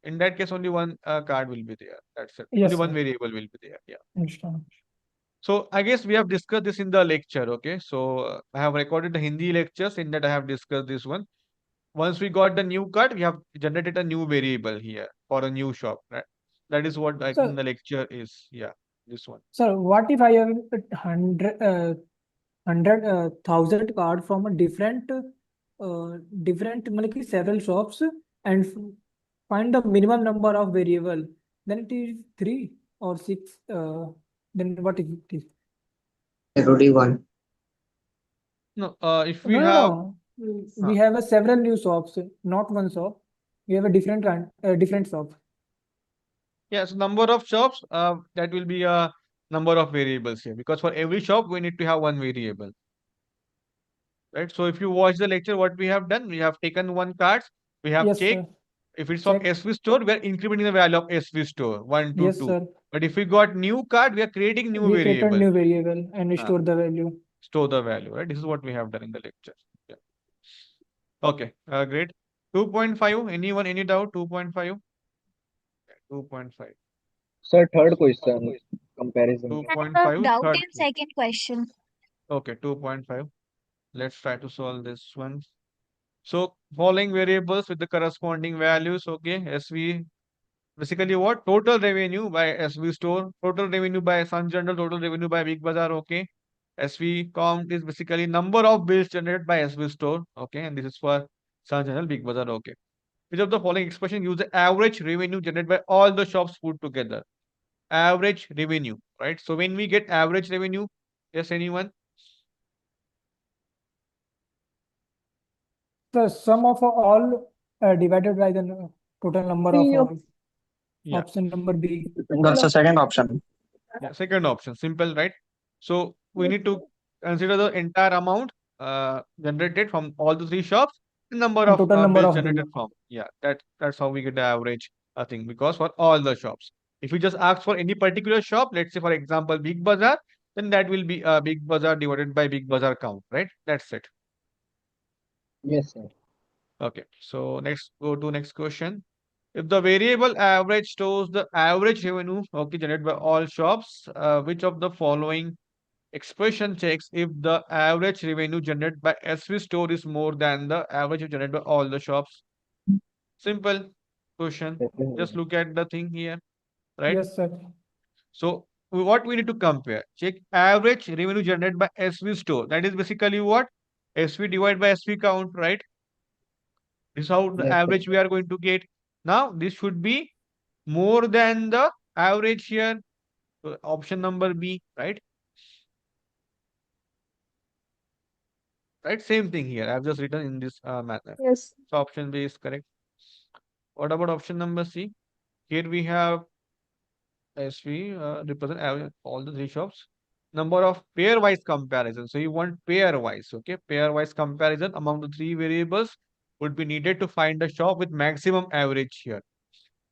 S1: In that case, only one card will be there. That's it. Only
S7: Yes,
S1: one
S7: sir.
S1: variable will be there. Yeah.
S7: Understand.
S1: So I guess we have discussed this in the lecture. Okay. So I have recorded the Hindi lectures in that I have discussed this one. Once we got the new card, we have generated a new variable here for a new shop, right? That is what I think
S7: So,
S1: the lecture is. Yeah, this one.
S7: sir, what if I have 100 1,000 card from a different मतलब कि several shops and find the minimum number of variable, then it is 3 or 6. Then what is it?
S5: Rudy one.
S1: No, if we
S7: No,
S1: have
S7: no, no. We have a several new shops, not one shop. We have a different different shop.
S1: yes, number of shops, that will be a number of variables here, because for every shop we need to have one variable, right? So if you watch the lecture, what we have done, we have taken one card, we have
S7: Yes,
S1: checked.
S7: sir.
S1: If it's of
S7: Check.
S1: SV store, we are incrementing the value of SV store 1 to
S7: Yes,
S1: 2.
S7: sir.
S1: But if we got new card, we are creating new
S7: We create a
S1: variable,
S7: new variable and store the value.
S1: store the value, right? This is what we have done in the lecture. Yeah. Okay, great. 2.5, anyone, any doubt? 2.5? 2.5.
S8: Sir, third question. Comparison.
S10: I have a
S1: 2.5,
S10: doubt
S1: third.
S10: in second question.
S1: Okay, 2.5. Let's try to solve this one. So following variables with the corresponding values, okay, SV, basically what? Total revenue by SV store, total revenue by Sun Journal, total revenue by Big Bazaar, okay. SV count is basically number of bills generated by SV store, okay, and this is for Sun Journal, Big Bazaar, okay. Which of the following expression use the average revenue generated by all the shops put together? Average revenue, right? So when we get average revenue, yes, anyone?
S7: The sum of all divided by the total number of all.
S1: Yeah.
S7: Option number B.
S9: That's the second option.
S1: Yeah, second option, simple, right? So we need to consider the entire amount generated from all the three shops, the number
S7: And
S1: of
S7: total number
S1: bills
S7: of
S1: generated
S7: bill.
S1: from. Yeah, that's how we get the average thing, because for all the shops. If we just ask for any particular shop, let's say for example Big Bazaar, then that will be Big Bazaar divided by Big Bazaar count, right? That's it.
S8: Yes, sir.
S1: Okay, so next question. If the variable average stores the average revenue, okay, generated by all shops, which of the following expression checks if the average revenue generated by SV store is more than the average generated by all the shops? Simple question. Just look at the thing here, right?
S7: Yes, sir.
S1: So what we need to compare? Check average revenue generated by SV store. That is basically what? SV divided by SV count, right? This is how the
S8: Yes, sir.
S1: average we are going to get. Now this should be more than the average here. So option number B, right? Right, same thing here. I've just written in this manner.
S2: Yes.
S1: So option B is correct. What about option number C? Here we have SV represent average all the three shops. Number of pairwise comparison. So you want pairwise, okay? Pairwise comparison among the three variables would be needed to find a shop with maximum average here.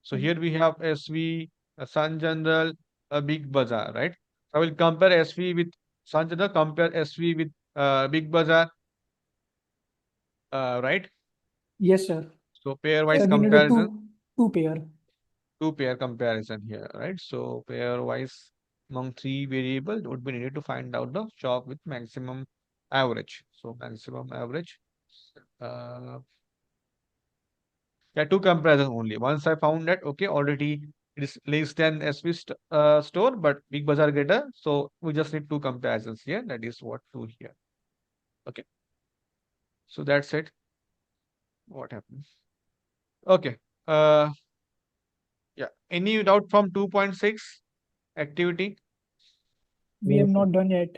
S1: So here we have SV, Sun General, Big Bazaar, right? So I will compare SV with Sun General, compare SV with Big Bazaar, right?
S7: Yes, sir.
S1: So pairwise
S7: So we need a
S1: comparison,
S7: two pair.
S1: two pair comparison here, right? So pairwise among three variable would be needed to find out the shop with maximum average. So maximum average. Yeah, two comparison only. Once I found that, okay, already it is less than SV store, but Big Bazaar greater. So we just need two comparisons here. That is what two here. Okay. So that's it. What happens? Okay. Yeah. Any doubt from 2.6 activity?
S7: We have not done yet.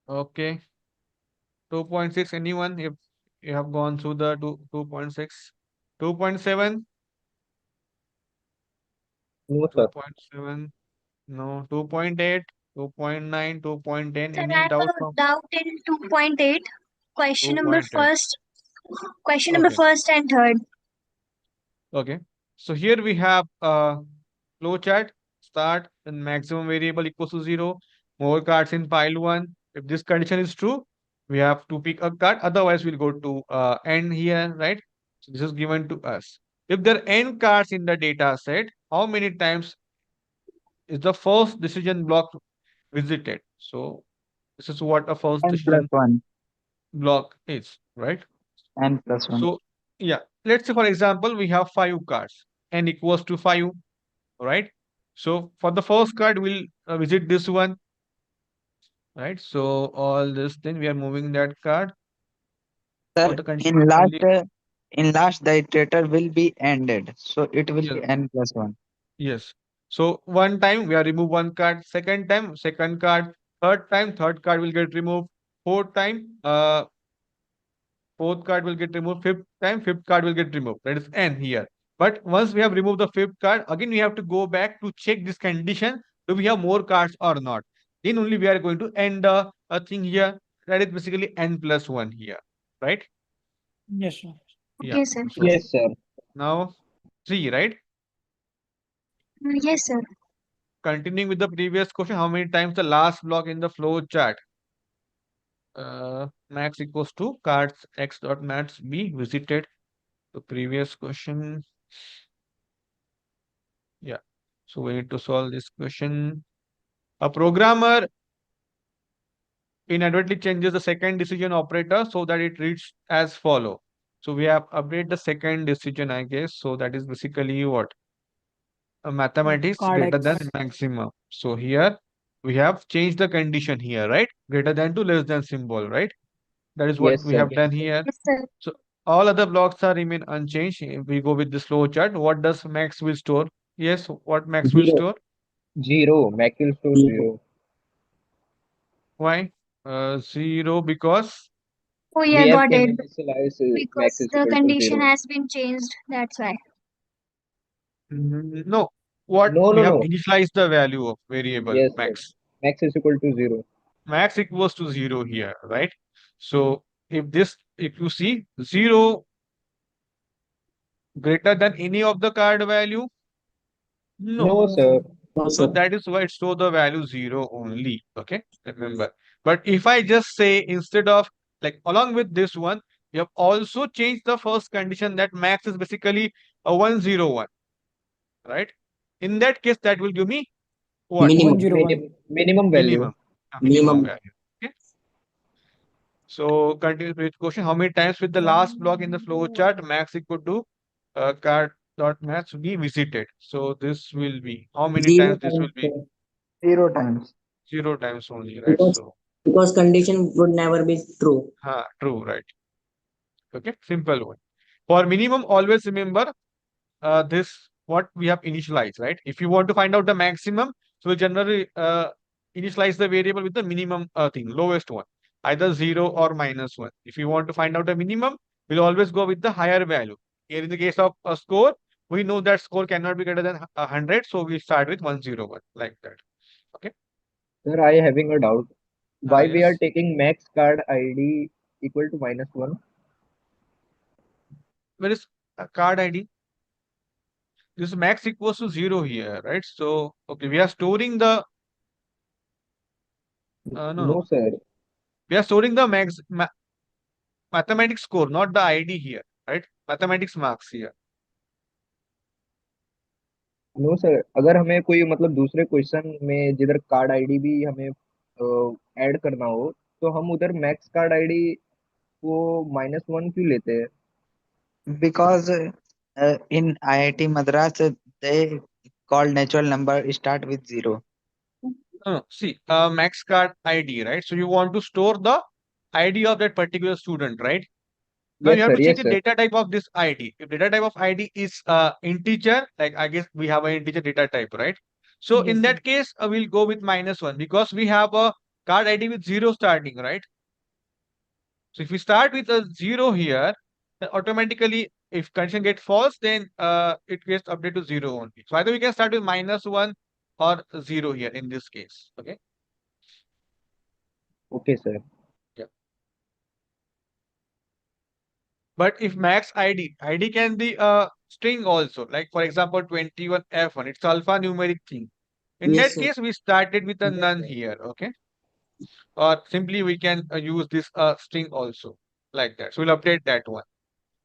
S1: Okay. 2.6, anyone? If you have gone through the 2.6, 2.7,
S8: No, sir.
S1: 2.7, no, 2.8, 2.9, 2.10.
S10: Sir, I
S1: Any
S10: have
S1: doubt
S10: a
S1: from
S10: doubt in 2.8. Question number
S1: 2.8?
S10: first. Question number
S1: Okay.
S10: first and third.
S1: Okay. So here we have flowchart start and maximum variable equals to 0. More cards in pile 1. If this condition is true, we have to pick a card. Otherwise, we'll go to end here, right? So this is given to us. If there are n cards in the data set, how many times is the first decision block visited? So this is what a first
S9: N plus
S1: decision
S9: 1.
S1: block is, right?
S9: N plus 1.
S1: So yeah, let's say for example, we have 5 cards. N equals to 5, right? So for the first card, we'll visit this one. right? So all this, then we are moving that card for
S9: Sir,
S1: the condition only.
S9: in last the iterator will be ended. So it will
S1: Yes,
S9: be n plus 1.
S1: yes. So one time we are remove one card, second time, second card, third time, third card will get removed, fourth time, fourth card will get removed, fifth time, fifth card will get removed. That is n here. But once we have removed the fifth card, again we have to go back to check this condition. Do we have more cards or not? Then only we are going to end a thing here. That is basically n plus 1 here, right?
S7: Yes, sir.
S1: Yeah.
S10: Okay, sir.
S1: So
S8: Yes, sir.
S1: now 3, right?
S10: Yes, sir.
S1: Continuing with the previous question, how many times the last block in the flow chart? Max equals to cards x dot mats be visited. The previous question. Yeah. So we need to solve this question. A programmer inadvertently changes the second decision operator so that it reads as follow. So we have update the second decision, I guess. So that is basically what? Mathematics
S7: Card
S1: greater than
S7: X.
S1: maximum. So here we have changed the condition here, right? Greater than to less than symbol, right? That is what
S8: Yes,
S1: we
S8: sir.
S1: have done here.
S10: Yes, sir.
S1: So all other blocks are remain unchanged. If we go with this flow chart, what does max will store? Yes, what max will
S8: Zero.
S1: store?
S8: Zero. Max will store zero.
S1: Why? 0 because
S10: Oh,
S8: We
S10: yeah,
S8: have
S10: got
S8: can
S10: it.
S8: initialize max
S10: Because
S8: is
S10: the
S8: equal to
S10: condition
S8: 0.
S10: has been changed. That's why.
S1: no. What
S8: No,
S1: we
S8: no,
S1: have
S8: no.
S1: initialized the value of variable
S8: Yes, sir.
S1: max.
S8: Max is equal to 0.
S1: Max equals to 0 here, right? So if you see 0 greater than any of the card value, no.
S8: No, sir.
S1: So that is why it show the value 0 only. Okay, remember. But if I just say instead of like along with this one, you have also changed the first condition that max is basically a 101, right? In that case, that will give me what?
S7: 101.
S8: Minimum value.
S1: Minimum. Minimum value. Okay. So continue with question. How many times with the last block in the flow chart max equal to card dot max be visited? So this will be how many
S5: Zero
S1: times this will
S5: times,
S1: be?
S5: sir.
S9: 0 times.
S1: 0 times only, right?
S5: Because
S1: So
S5: because condition would never be true.
S1: true, right? Okay, simple one. For minimum, always remember this what we have initialized, right? If you want to find out the maximum, so we generally initialize the variable with the minimum thing, lowest one, either 0 or -1. If you want to find out the minimum, we'll always go with the higher value. Here in the case of a score, we know that score cannot be greater than 100, so we start with 101 like that. Okay.
S8: Sir, I having a doubt. Why we are
S1: Yes.
S8: taking max card ID equal to -1?
S1: Where is a card ID? This max equals to 0 here, right? So, okay, we are storing the, no, no.
S8: No, sir.
S1: We are storing the mathematics score, not the ID here, right? Mathematics marks here.
S8: No sir, अगर हमें कोई मतलब दूसरे question में जिधर card ID भी हमें add करना हो, तो हम उधर मैक्स कार्ड आईडी को -1 क्यों लेते हैं?
S9: Because in IIT Madras, they call natural number start with 0.
S1: No, see, max card ID, right? So you want to store the ID of that particular student, right? Now you
S8: yes
S1: have to
S8: sir,
S1: check
S8: yes
S1: the
S8: sir.
S1: data type of this ID. If data type of ID is integer, like I guess we have an integer data type, right? So in
S7: Yes, sir.
S1: that case, we'll go with -1 because we have a card ID with 0 starting, right? So if we start with a 0 here, then automatically if condition gets false, then it gets updated to 0 only. So either we can start with -1 or 0 here in this case. Okay.
S8: Okay sir.
S1: Yeah. But if max ID can be a string also, like for example 21F1, it's alphanumeric thing. In
S5: Yes,
S1: that
S5: sir.
S1: case, we started with a none here, okay? Or simply we can use this string also, like that. So we'll update that one.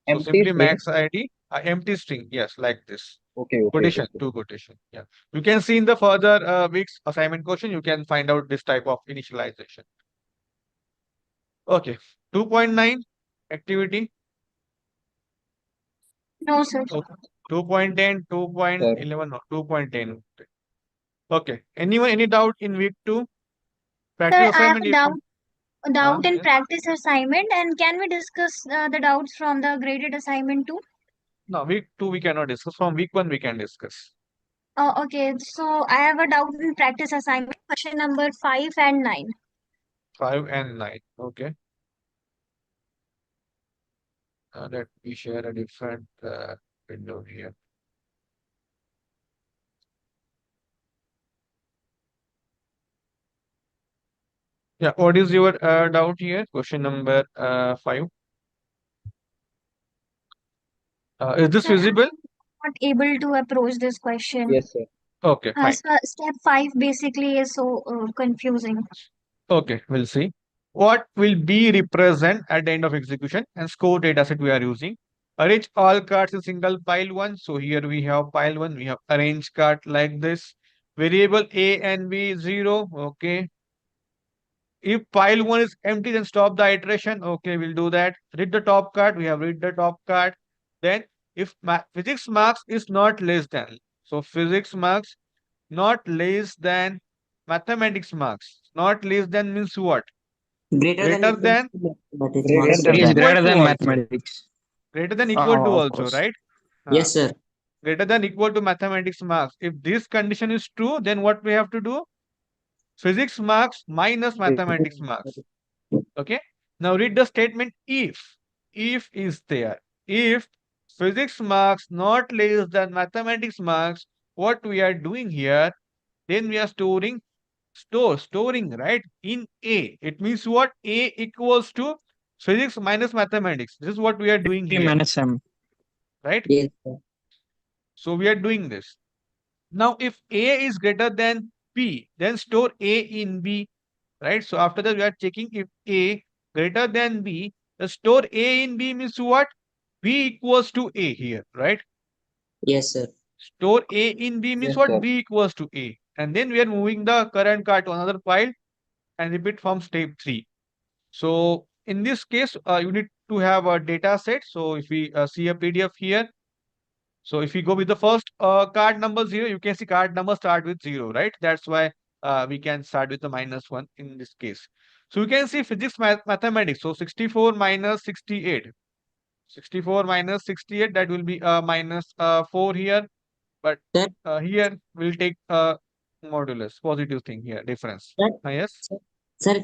S1: So
S8: empty
S1: simply
S8: string.
S1: max ID, empty string, yes, like this.
S8: Okay okay
S1: Quotation,
S8: okay.
S1: two quotation. Yeah. You can see in the further weeks assignment question, you can find out this type of initialization. Okay. 2.9 activity.
S10: No, sir.
S1: Okay. 2.10,
S8: sir
S1: 2.11, no, 2.10. Okay. Anyone, any doubt in week 2? Practice
S10: Sir, I have
S1: assignment.
S10: a
S1: If
S10: doubt in
S1: yes.
S10: practice assignment, and can we discuss the doubts from the graded assignment too?
S1: No, week 2 we cannot discuss. From week 1 we can discuss.
S10: Oh, okay. So I have a doubt in practice assignment, question number 5 and 9.
S1: 5 and 9. Okay. Let me share a different window here. Yeah, what is your doubt here? Question number 5. Is this
S10: Sir, I'm
S1: visible?
S10: not able to approach this question.
S8: Yes, sir.
S1: Okay, fine.
S10: So step 5 basically is so confusing.
S1: Okay, we'll see. What will be represent at the end of execution and score dataset we are using? Arrange all cards in single pile 1. So here we have pile 1. We have arrange card like this. Variable A and B 0. Okay. If pile 1 is empty, then stop the iteration. Okay, we'll do that. Read the top card. We have read the top card. Then if physics marks is not less than. So physics marks not less than mathematics marks. Not less than means what?
S5: Greater than
S1: Greater
S5: equal
S1: than,
S5: to mathematics
S8: Greater
S5: marks.
S8: than
S6: It is
S1: equal
S6: greater
S1: to
S6: than
S1: also.
S6: mathematics.
S1: Greater than equal to
S6: Of
S1: also,
S6: course.
S1: right?
S5: Yes, sir.
S1: Greater than equal to mathematics marks. If this condition is true, then what we have to do? Physics marks minus mathematics marks. Okay. Now read the statement if. If is there. If physics marks not less than mathematics marks, what we are doing here, then we are storing, right? In A. It means what? A equals to physics minus mathematics. This is what we are doing
S6: T
S1: here,
S6: minus M.
S1: right?
S5: Yes, sir.
S1: So we are doing this. Now, if A is greater than B, then store A in B, right? So after that, we are checking if A greater than B, the store A in B means what? B equals to A here, right?
S5: Yes, sir.
S1: Store A in B means
S8: Yes,
S1: what?
S8: sir.
S1: B equals to A. And then we are moving the current card to another file and repeat from step 3. So in this case, you need to have a data set. So if we see a PDF here, so if we go with the first card number 0, you can see card number start with 0, right? That's why we can start with the -1 in this case. So you can see physics mathematics. So 64 minus 68. 64 minus 68, that will be minus 4 here. But
S5: Sir,
S1: here we'll take modulus, positive thing here, difference.
S5: sir,
S1: Yes?
S5: sir,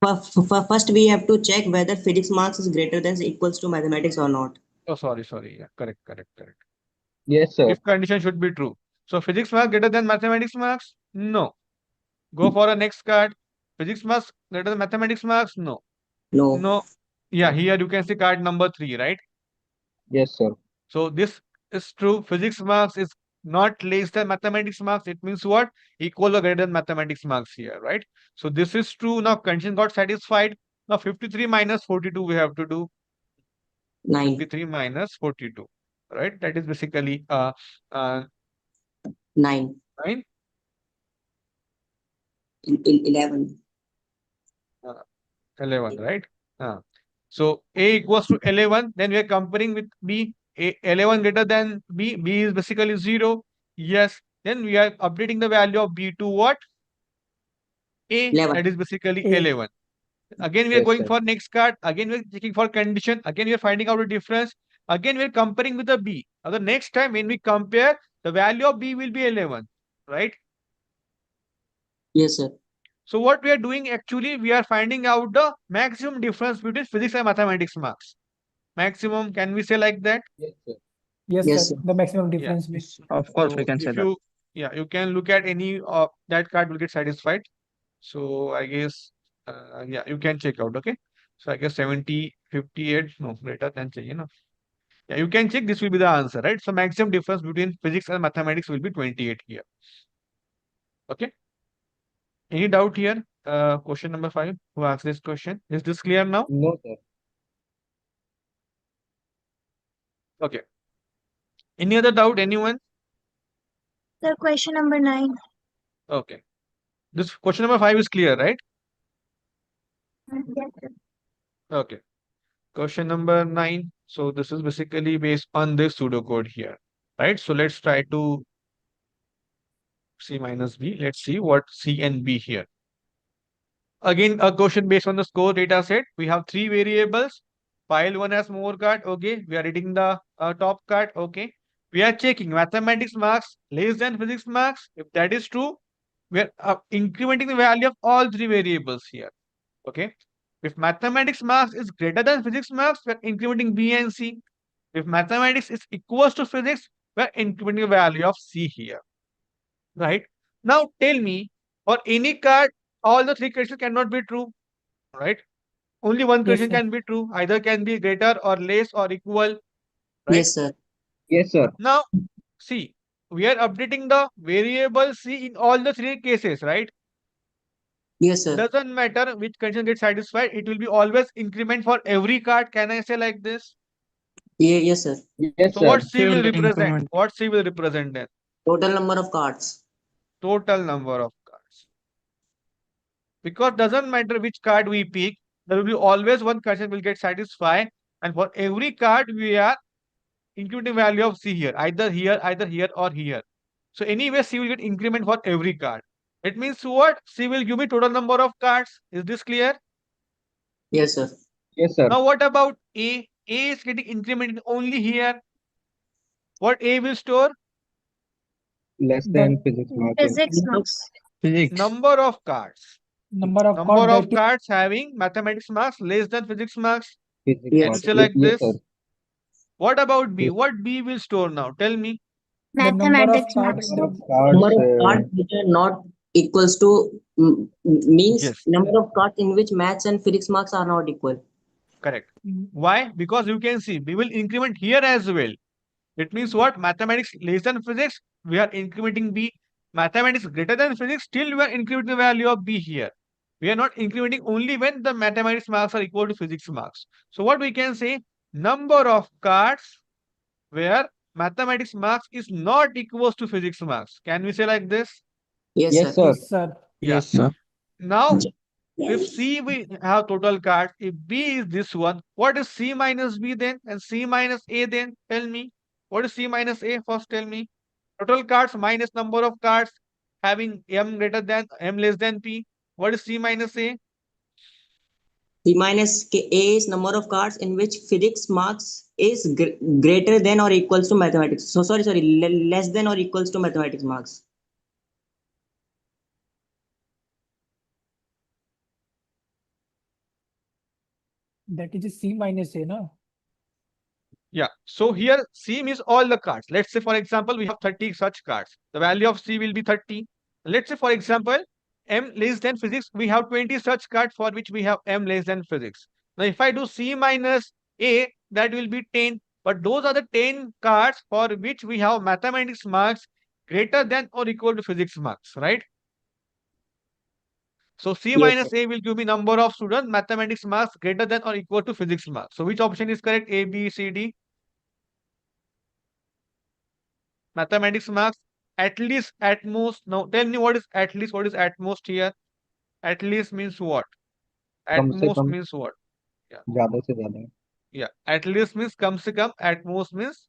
S5: first we have to check whether physics marks is greater than equals to mathematics or not.
S1: Oh, sorry. Yeah, correct.
S8: Yes, sir.
S1: If condition should be true. So physics marks greater than mathematics marks? No. Go for a next card. Physics marks greater than mathematics marks? No.
S5: No.
S1: No. Yeah, here you can see card number 3, right?
S8: Yes, sir.
S1: So this is true. Physics marks is not less than mathematics marks. It means what? Equal or greater than mathematics marks here, right? So this is true. Now condition got satisfied. Now 53 minus 42 we have to do.
S5: 9.
S1: 53 minus 42, right? That is basically
S5: 9.
S1: 9.
S5: 11.
S1: 11, right? So A equals to 11, then we are comparing with B. 11 greater than B. B is basically 0. Yes. Then we are updating the value of B to what? A.
S5: 11.
S1: That is basically
S7: A.
S1: 11. Again, we are
S8: Yes,
S1: going
S8: sir.
S1: for next card. Again, we are checking for condition. Again, we are finding out the difference. Again, we are comparing with the B. Now, the next time when we compare, the value of B will be 11, right?
S5: Yes, sir.
S1: So what we are doing actually, we are finding out the maximum difference between physics and mathematics marks. Maximum, can we say like that?
S8: Yes, sir.
S7: Yes,
S5: Yes,
S7: sir.
S5: sir.
S7: The maximum
S1: Yeah.
S7: difference be.
S6: Of course, we
S1: So
S6: can say
S1: if
S6: that.
S1: you can look at any of that card will get satisfied. So I guess, yeah, you can check out. Okay. So I guess 70, 58, no, greater than चाहिए ना. Yeah, you can check. This will be the answer, right? So maximum difference between physics and mathematics will be 28 here. Okay. Any doubt here? Question number 5. Who asked this question? Is this clear now?
S8: No, sir.
S1: Okay. Any other doubt? Anyone?
S10: Sir, question number 9.
S1: Okay. This question number 5 is clear, right?
S10: Yes, sir.
S1: Okay. Question number 9. So this is basically based on this pseudocode here, right? So let's try to C minus B. Let's see what C and B here. Again, a question based on the score data set. We have 3 variables. File 1 has more card. Okay. We are reading the top card. Okay. We are checking mathematics marks less than physics marks. If that is true, we are incrementing the value of all 3 variables here. Okay. If mathematics marks is greater than physics marks, we are incrementing B and C. If mathematics is equals to physics, we are incrementing the value of C here. Right. Now tell me, for any card, all the 3 conditions cannot be true. Right. Only one
S7: Yes,
S1: condition
S7: sir.
S1: can be true. Either can be greater or less or equal. Right.
S5: Yes, sir.
S8: Yes, sir.
S1: Now, see, we are updating the variable C in all the 3 cases, right?
S5: Yes, sir.
S1: Doesn't matter which condition gets satisfied, it will be always increment for every card. Can I say like this?
S5: Yes, sir.
S8: Yes,
S1: So what
S8: sir.
S1: C will
S6: Purely
S1: represent?
S6: increment.
S1: What C will represent then?
S5: Total number of cards.
S1: Total number of cards. Because doesn't matter which card we pick, there will be always one condition will get satisfied. And for every card, we are including value of C here, either here, or here. So anyway, C will get increment for every card. It means what? C will give me total number of cards. Is this clear?
S5: Yes, sir.
S8: Yes, sir.
S1: Now what about A? A is getting incremented only here. What A will store?
S8: Less
S7: The
S8: than physics mark.
S10: Physics marks.
S6: Physics.
S1: Number of cards.
S7: number of
S1: Number
S7: cards
S1: of
S7: that is
S1: cards having mathematics marks less than physics marks.
S8: Physics
S5: Yes.
S1: Can you
S8: mark.
S1: say like
S8: Yes,
S1: this?
S8: sir.
S1: What about B?
S8: Yes.
S1: What B will store now? Tell me.
S7: the number of
S10: Mathematics
S7: card
S10: marks.
S8: Number of
S5: Number
S8: cards.
S5: of cards which are not equals to means
S1: Yes,
S5: number of cards in which maths and physics marks are not equal.
S1: correct.
S7: Mm,
S1: Why? Because you can see we will increment here as well. It means what? Mathematics less than physics, we are incrementing B. Mathematics greater than physics, still we are incrementing the value of B here. We are not incrementing only when the mathematics marks are equal to physics marks. So what we can say? Number of cards where mathematics marks is not equals to physics marks. Can we say like this?
S5: Yes,
S8: Yes,
S5: sir.
S8: sir.
S7: yes, sir.
S1: Yeah.
S6: Yes, sir.
S1: Now, if C we have total cards, if B is this one, what is C minus B then? And C minus A then? Tell me. What is C minus A? First tell me. Total cards minus number of cards having M greater than M less than P. What is C minus A?
S5: C minus A is number of cards in which physics marks is greater than or equals to mathematics. So sorry, less than or equals to mathematics marks.
S7: That is a C minus A, no?
S1: Yeah. So here C means all the cards. Let's say for example we have 30 such cards. The value of C will be 30. Let's say for example M less than physics, we have 20 such cards for which we have M less than physics. Now if I do C minus A, that will be 10. But those are the 10 cards for which we have mathematics marks greater than or equal to physics marks, right? So C
S5: Yes,
S1: minus
S5: sir.
S1: A will give me number of students, mathematics marks greater than or equal to physics marks. So which option is correct? A, B, C, D? Mathematics marks at least, at most. Now tell me what is at least, what is at most here? At least means what? At
S8: कम से
S1: most
S8: come,
S1: means what? Yeah.
S8: ज़्यादा से ज़्यादा.
S1: Yeah. At least means kam se kam. At most means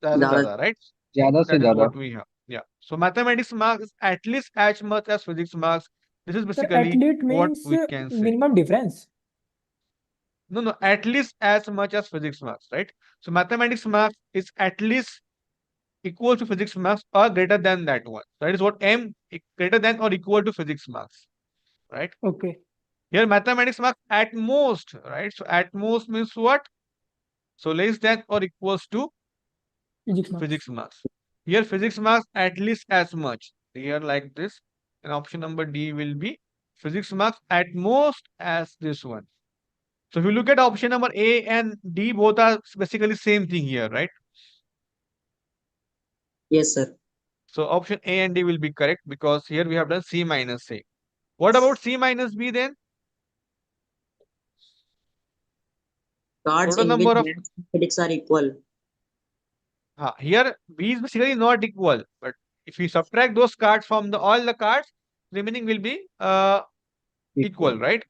S1: ज़्यादा से
S5: ज़्यादा
S1: ज़्यादा, right?
S8: ज़्यादा से
S1: That is
S8: ज़्यादा.
S1: what we have. Yeah. So mathematics marks is at least as much as physics marks. This is
S7: Sir,
S1: basically
S7: athlete
S1: what
S7: means
S1: we can say.
S7: minimum difference.
S1: No, no, at least as much as physics marks, right? So mathematics marks is at least equal to physics marks or greater than that one. That is what M greater than or equal to physics marks, right?
S7: Okay.
S1: Here mathematics marks at most, right? So at most means what? So less than or equals to
S7: Physics marks.
S1: physics marks. Here physics marks at least as much. Here like this. And option number D will be physics marks at most as this one. So if you look at option number A and D, both are basically same thing here, right?
S5: Yes, sir.
S1: So option A and D will be correct because here we have done C minus A. What about C minus B then?
S5: Cards
S1: Total
S5: in which
S1: number of
S5: maths and physics are equal.
S1: here B is basically not equal, but if we subtract those cards from the all the cards, remaining will be equal, right?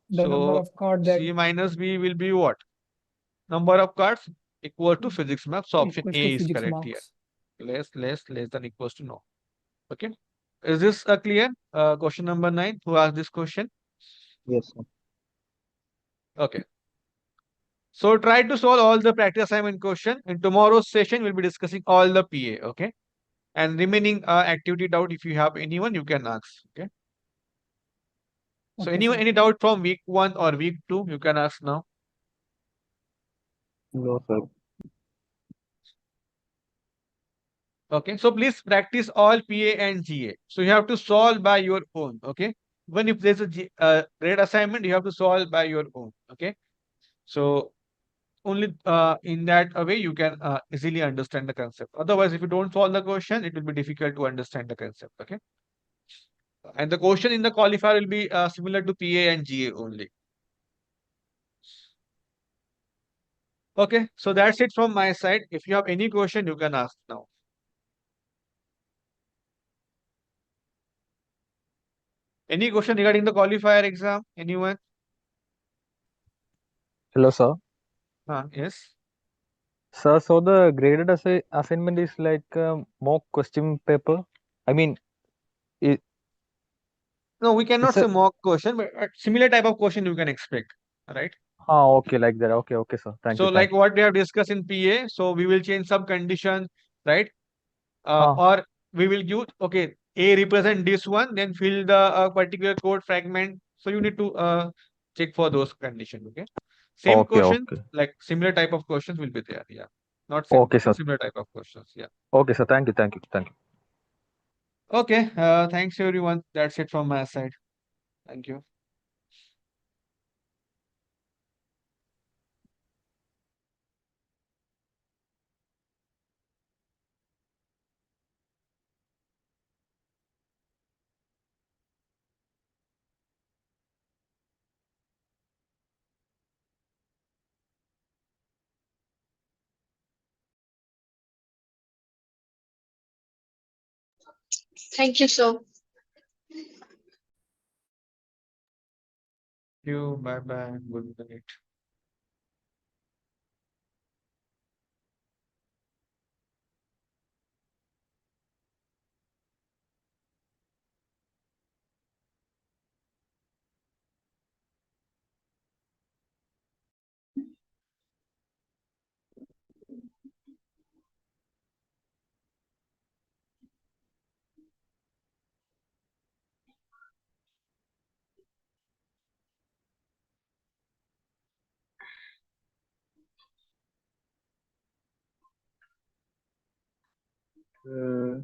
S7: The number
S1: So
S7: of cards that
S1: C minus B will be what? Number of cards equal to physics marks. So option
S7: equals to
S1: A is
S7: physics
S1: correct here.
S7: marks.
S1: Less than equals to no. Okay. Is this clear? Question number 9. Who asked this question?
S8: Yes, sir.
S1: Okay. So try to solve all the practice assignment question. In tomorrow's session, we'll be discussing all the PA. Okay. And remaining activity doubt, if you have anyone, you can ask. Okay. So
S7: Okay,
S1: anyone,
S7: sir.
S1: any doubt from week 1 or week 2, you can ask now.
S8: No, sir.
S1: Okay. So please practice all PA and GA. So you have to solve by your own. Okay. Even if there's a grade assignment, you have to solve by your own. Okay. So only in that way you can easily understand the concept. Otherwise, if you don't solve the question, it will be difficult to understand the concept. Okay. And the question in the qualifier will be similar to PA and GA only. Okay, so that's it from my side. If you have any question, you can ask now. Any question regarding the qualifier exam? Anyone?
S6: Hello, sir.
S1: Yes.
S6: Sir, so the graded assignment is like a mock question paper. I mean, it,
S1: No, we cannot
S6: it's
S1: say
S6: a
S1: mock question, but similar type of question you can expect, right?
S6: okay, like that. Okay, okay, sir. Thank
S1: So
S6: you,
S1: like
S6: thank you.
S1: what we have discussed in PA, so we will change some condition, right?
S6: Ah,
S1: Or we will give, okay, A represent this one, then fill the particular code fragment. So you need to check for those conditions, okay? Same
S6: okay,
S1: question,
S6: okay,
S1: like similar type of questions will be there, yeah. Not same
S6: okay,
S1: question,
S6: sir.
S1: similar type of questions, yeah.
S6: Okay, sir. Thank you, thank you, thank you.
S1: Okay, thanks everyone. That's it from my side. Thank you.
S10: Thank you, sir.
S1: You, bye bye, good night.
S8: Uh,